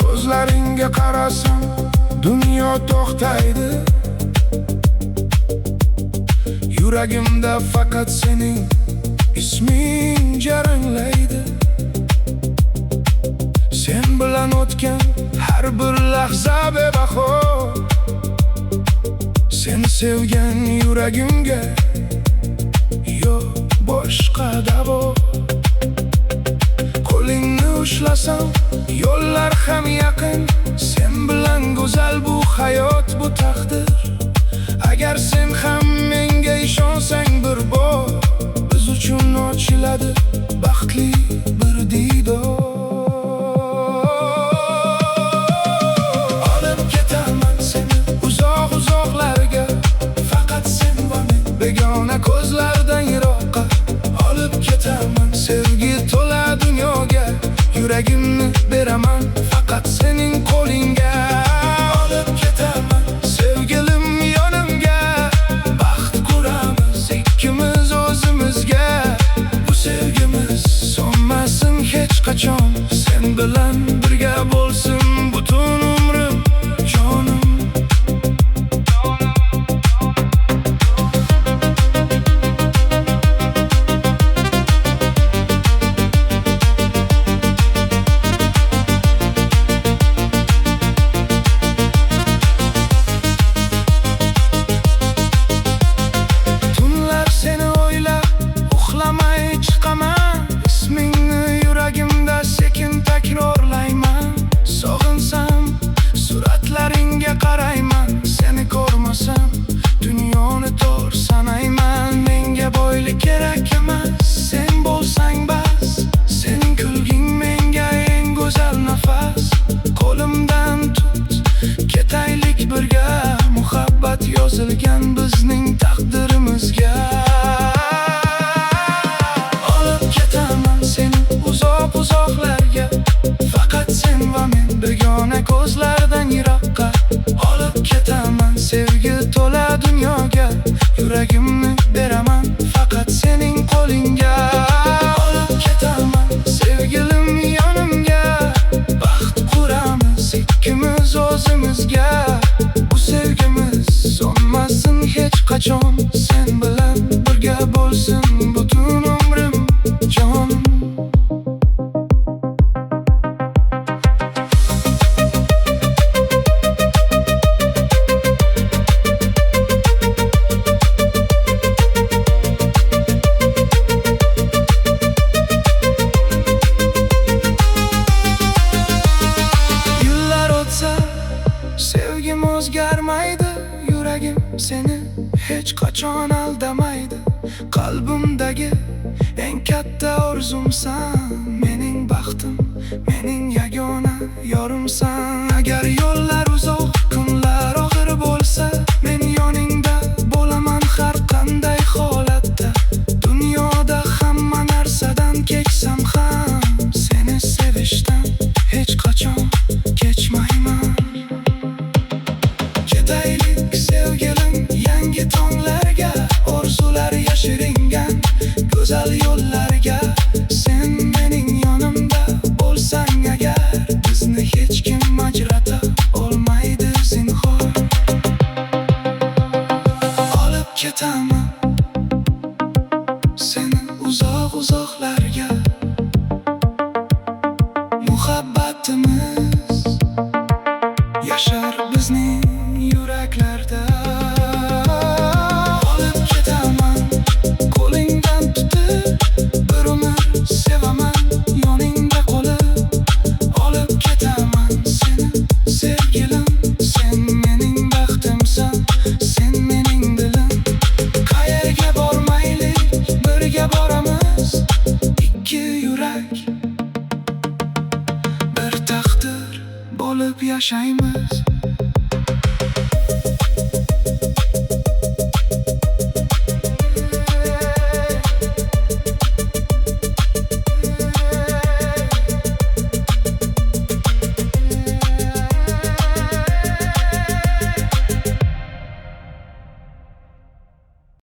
Ko'zlaringga qarasam dunyo to'xtaydi. Yuragimda faqat sening isming jaranglaydi. Sen bilan o'tgan har bir lahza bebaho. Sen sevgan yuragimga yo'q boshqa davo. Qo'lingni ushlasam yo'llar ham yaqin. Sen bilan go'zal bu hayot, bu taqdir. Agar sen ham menga ishonsang bir bor, biz uchun ochiladi baxtli bir diydor. Olib ketaman seni uzoq-uzoqlarga, faqat sen va men begona ko'zlardan yiroqqa. Olib ketaman sevgi to'la dunyoga, yuragimni beraman faqat sening qo'lingga. Olib ketaman sevgilim yonimga, baxt quramiz ikkimiz o'zimizga. Bu sevgimiz so'nmasin hech qachon, sen bilan birga bo'lsin butun umrim, jonim. Qarayman, seni ko'rmasam dunyoni to'r sanayman. Menga boylik kerak emas, sen bo'lsang bas. Sening kulging menga eng go'zal nafas. Qo'limdan tut, ketaylik birga, muhabbat yozilgan bizning taqdirimizga. Olib ketaman seni uzoq-uzoqlarga, faqat sen va men begona ko'zlardan yiroqqa. Olib ketaman sevgi to'la dunyoga, yuragimni beraman faqat sening qo'lingga. Olib ketaman sevgilim yonimga, baxt quramiz ikkimiz o'zimizga. Bu sevgimiz so'nmasin hech qachon, sen bilan birga bo'lsin butun umrim, jonim. Sevgim o'zgarmaydi, yuragim seni hech qachon aldamaydi. Qalbimdagi eng katta orzumsan, mening baxtim, mening yagona yorimsan. Agar yo'llar uzoq, kunlar og'ir bo'lsa, men yoningda bo'laman har qanday holatda. Dunyoda hamma narsadan keksam ham, seni sevishdan hech qachon kechmayman. Ketaylik sevgilim yangi tonglarga, orzular yashiringan go'zal yo'llarga. Sen mening yonimda bo'lsang agar, bizni hech kim ajrata olmaydi zinhor. Olib ketaman